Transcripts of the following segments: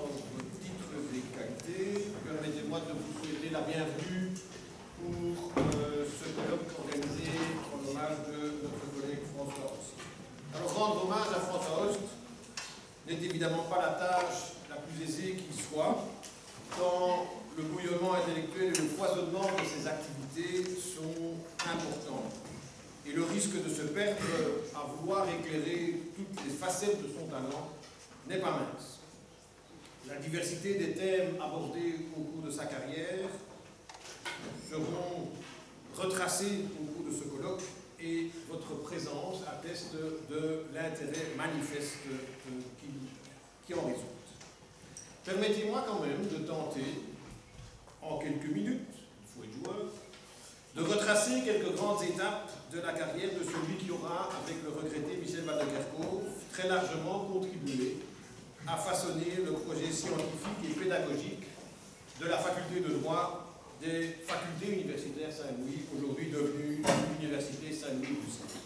ordre, titres et qualités. Permettez-moi de vous souhaiter la bienvenue pour ce colloque organisé en hommage de notre collègue François Host. Alors, rendre hommage à François Host n'est évidemment pas la tâche la plus aisée qui soit, tant le bouillonnement intellectuel et le foisonnement de ses activités sont importants. Et le risque de se perdre à vouloir éclairer toutes les facettes de son talent n'est pas mince. La diversité des thèmes abordés au cours de sa carrière seront retracés au cours de ce colloque et votre présence atteste de l'intérêt manifeste qui en résulte. Permettez-moi quand même de tenter, en quelques minutes, il faut être joueur, de retracer quelques grandes étapes de la carrière de celui qui aura, avec le regretté Michel Van de Kerkhove, très largement contribué à façonner le projet scientifique et pédagogique de la faculté de droit des facultés universitaires Saint-Louis, aujourd'hui devenue l'Université Saint-Louis-Bruxelles.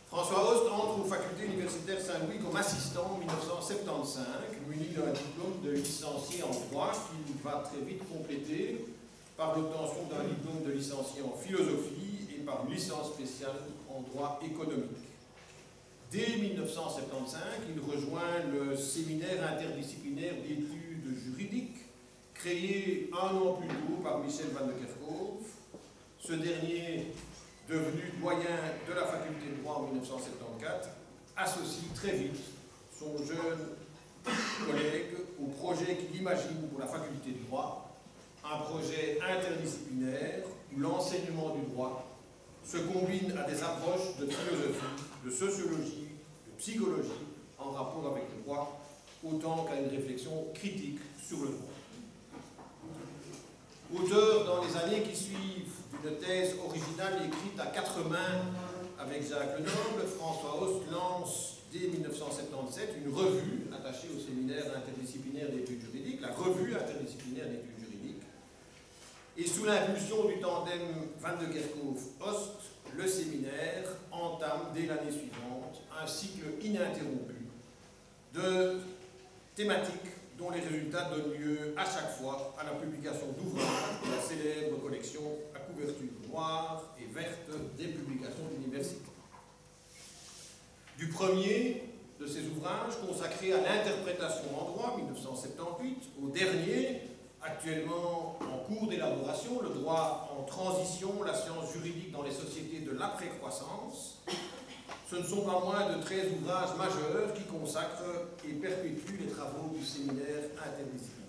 François Host entre aux facultés universitaires Saint-Louis comme assistant en 1975, muni d'un diplôme de licencié en droit qu'il va très vite compléter par l'obtention d'un diplôme de licencié en philosophie et par une licence spéciale en droit économique. Dès 1975, il rejoint le séminaire interdisciplinaire d'études juridiques, créé un an plus tôt par Michel Van de Kerkhove. Ce dernier, devenu doyen de la faculté de droit en 1974, associe très vite son jeune collègue au projet qu'il imagine pour la faculté de droit, un projet interdisciplinaire où l'enseignement du droit se combine à des approches de philosophie, de sociologie, de psychologie en rapport avec le droit, autant qu'à une réflexion critique sur le droit. Auteur dans les années qui suivent d'une thèse originale écrite à quatre mains avec Jacques Lenoble, François Host lance dès 1977 une revue attachée au séminaire interdisciplinaire d'études juridiques, la Revue interdisciplinaire d'études juridiques. Et sous l'impulsion du tandem Van de Kerkhove-Host, le séminaire entame dès l'année suivante un cycle ininterrompu de thématiques dont les résultats donnent lieu à chaque fois à la publication d'ouvrages de la célèbre collection à couverture noire et verte des publications d'université. Du premier de ces ouvrages consacré à l'interprétation en droit, 1978, au dernier, actuellement en cours d'élaboration, le droit en transition, la science juridique dans les sociétés de l'après-croissance, ce ne sont pas moins de 13 ouvrages majeurs qui consacrent et perpétuent les travaux du séminaire interdisciplinaire.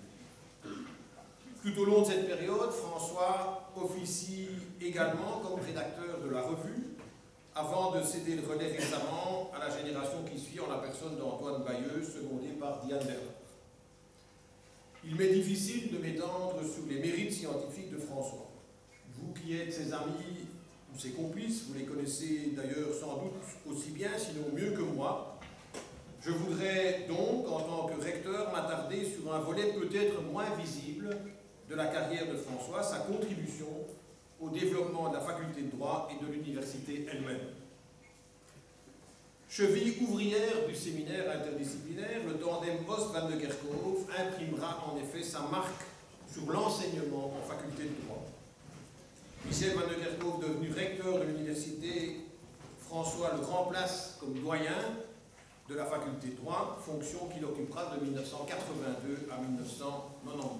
Tout au long de cette période, François officie également comme rédacteur de la revue, avant de céder le relais récemment à la génération qui suit en la personne d'Antoine Bayeux, secondé par Diane Bernard. Il m'est difficile de m'étendre sur les mérites scientifiques de François. Vous qui êtes ses amis ou ses complices, vous les connaissez d'ailleurs sans doute aussi bien, sinon mieux que moi. Je voudrais donc, en tant que recteur, m'attarder sur un volet peut-être moins visible de la carrière de François, sa contribution au développement de la faculté de droit et de l'université elle-même. Cheville ouvrière du séminaire interdisciplinaire, le tandem Host-Van de Kerkhove imprimera en effet sa marque sur l'enseignement en faculté de droit. Michel Van de Kerkhove, devenu recteur de l'université, François le remplace comme doyen de la faculté de droit, fonction qu'il occupera de 1982 à 1993.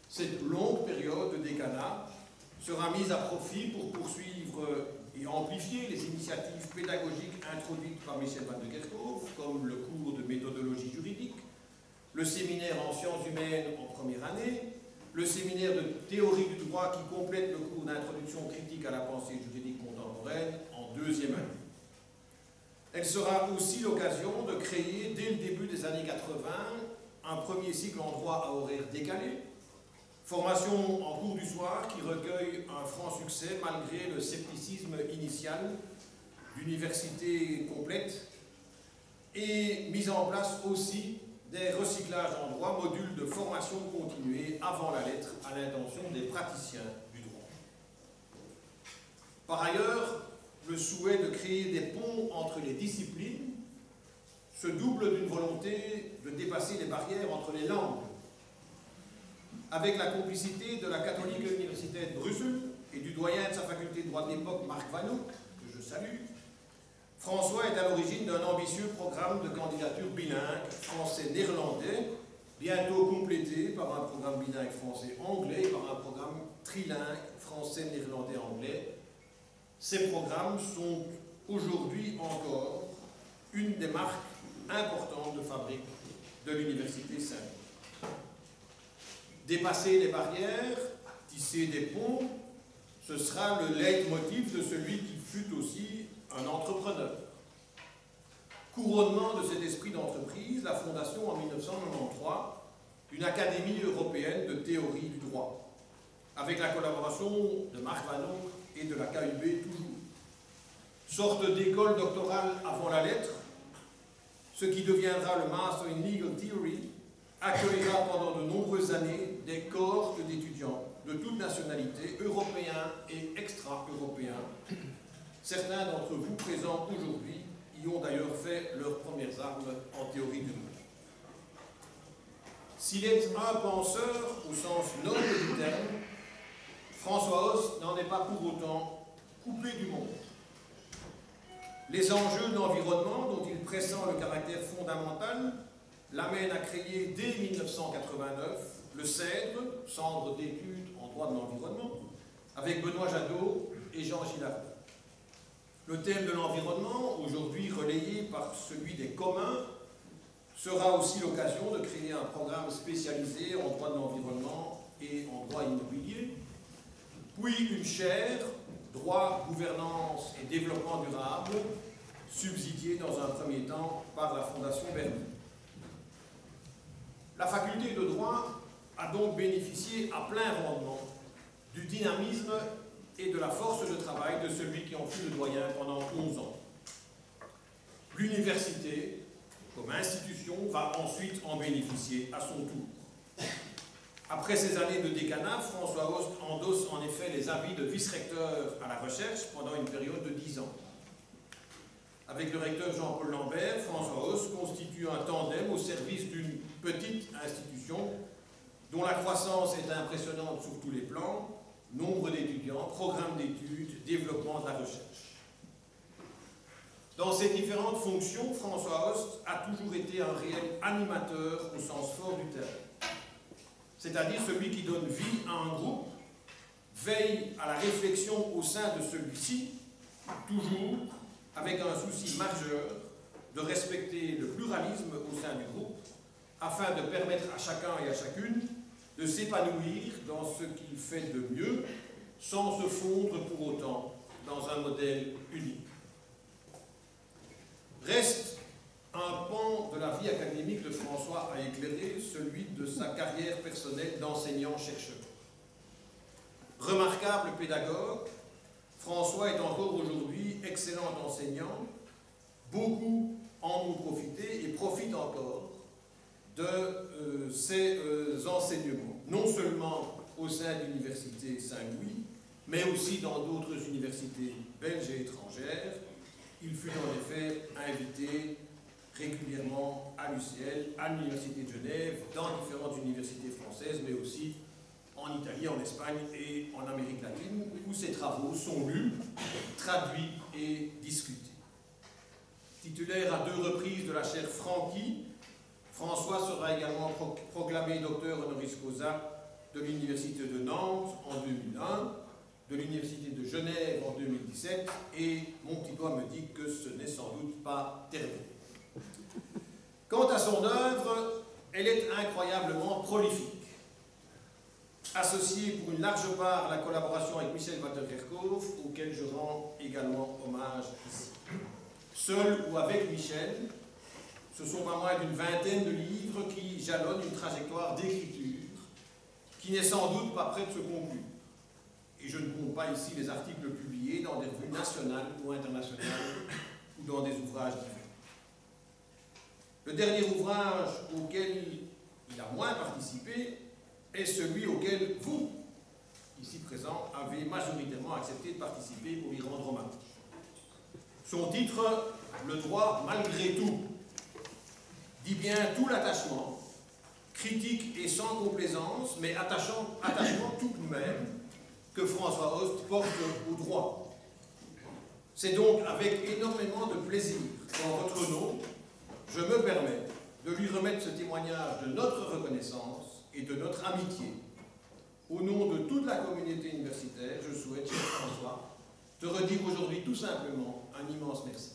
Cette longue période de décana sera mise à profit pour poursuivre et amplifier les initiatives pédagogiques introduites par Michel Van de Kerkhove, comme le cours de méthodologie juridique, le séminaire en sciences humaines en première année, le séminaire de théorie du droit qui complète le cours d'introduction critique à la pensée juridique contemporaine en deuxième année. Elle sera aussi l'occasion de créer, dès le début des années 80, un premier cycle en droit à horaire décalé, formation en cours du soir qui recueille un franc succès malgré le scepticisme initial d'université complète, et mise en place aussi des recyclages en droit, modules de formation continuée avant la lettre à l'intention des praticiens du droit. Par ailleurs, le souhait de créer des ponts entre les disciplines se double d'une volonté de dépasser les barrières entre les langues. Avec la complicité de la catholique université de Bruxelles et du doyen de sa faculté de droit de l'époque, Marc Vanouk, que je salue, François est à l'origine d'un ambitieux programme de candidature bilingue français-néerlandais, bientôt complété par un programme bilingue français-anglais et par un programme trilingue français-néerlandais-anglais. Ces programmes sont aujourd'hui encore une des marques importantes de fabrique de l'Université Saint-Louis. Dépasser les barrières, tisser des ponts, ce sera le leitmotiv de celui qui fut aussi un entrepreneur. Couronnement de cet esprit d'entreprise, la fondation en 1993 d'une Académie européenne de théorie du droit, avec la collaboration de Marc Vanouk et de la KUB toujours. Sorte d'école doctorale avant la lettre, ce qui deviendra le Master in Legal Theory accueillera pendant de nombreuses années des cohortes d'étudiants de toutes nationalités, européens et extra-européens. Certains d'entre vous présents aujourd'hui y ont d'ailleurs fait leurs premières armes en théorie du monde. S'il est un penseur au sens noble du terme, François Host n'en est pas pour autant coupé du monde. Les enjeux de l'environnement, dont il pressent le caractère fondamental, l'amènent à créer dès 1989 le CEDRE, Centre d'études en droit de l'environnement, avec Benoît Jadot et Jean Gillardin. Le thème de l'environnement, aujourd'hui relayé par celui des communs, sera aussi l'occasion de créer un programme spécialisé en droit de l'environnement et en droit immobilier, puis une chaire, droit, gouvernance et développement durable, subsidiée dans un premier temps par la Fondation Bernie. La faculté de droit a donc bénéficié à plein rendement du dynamisme et de la force de travail de celui qui en fut le doyen pendant 11 ans. L'université, comme institution, va ensuite en bénéficier à son tour. Après ces années de décanat, François Host endosse en effet les habits de vice-recteur à la recherche pendant une période de 10 ans. Avec le recteur Jean-Paul Lambert, François Host constitue un tandem au service d'une petite institution dont la croissance est impressionnante sur tous les plans, nombre d'étudiants, programme d'études, développement de la recherche. Dans ses différentes fonctions, François Host a toujours été un réel animateur au sens fort du terme, c'est-à-dire celui qui donne vie à un groupe, veille à la réflexion au sein de celui-ci, toujours avec un souci majeur de respecter le pluralisme au sein du groupe, afin de permettre à chacun et à chacune de s'épanouir dans ce qu'il fait de mieux, sans se fondre pour autant dans un modèle unique. Reste un pan de la vie académique de François à éclairer, celui de sa carrière personnelle d'enseignant-chercheur. Remarquable pédagogue, François est encore aujourd'hui excellent enseignant, beaucoup en ont profité et profitent encore de ses enseignements, non seulement au sein de l'Université Saint-Louis, mais aussi dans d'autres universités belges et étrangères. Il fut en effet invité régulièrement à l'UCL, à l'Université de Genève, dans différentes universités françaises, mais aussi en Italie, en Espagne et en Amérique latine, où ses travaux sont lus, traduits et discutés. Titulaire à 2 reprises de la chaire Franqui, François sera également proclamé docteur honoris causa de l'Université de Nantes en 2001, de l'Université de Genève en 2017, et mon petit doigt me dit que ce n'est sans doute pas terminé. Quant à son œuvre, elle est incroyablement prolifique. Associée pour une large part à la collaboration avec Michel van der Kerkhof, auquel je rends également hommage ici. Seul ou avec Michel, ce sont pas moins d'une vingtaine de livres qui jalonnent une trajectoire d'écriture qui n'est sans doute pas près de se conclure. Et je ne compte pas ici les articles publiés dans des revues nationales ou internationales ou dans des ouvrages divers. Le dernier ouvrage auquel il a moins participé est celui auquel vous, ici présents, avez majoritairement accepté de participer pour y rendre hommage. Son titre, « Le droit malgré tout », dit bien tout l'attachement, critique et sans complaisance, mais attachement tout de même, que François Host porte au droit. C'est donc avec énormément de plaisir qu'en votre nom, je me permets de lui remettre ce témoignage de notre reconnaissance et de notre amitié. Au nom de toute la communauté universitaire, je souhaite, cher François, te redire aujourd'hui tout simplement un immense merci.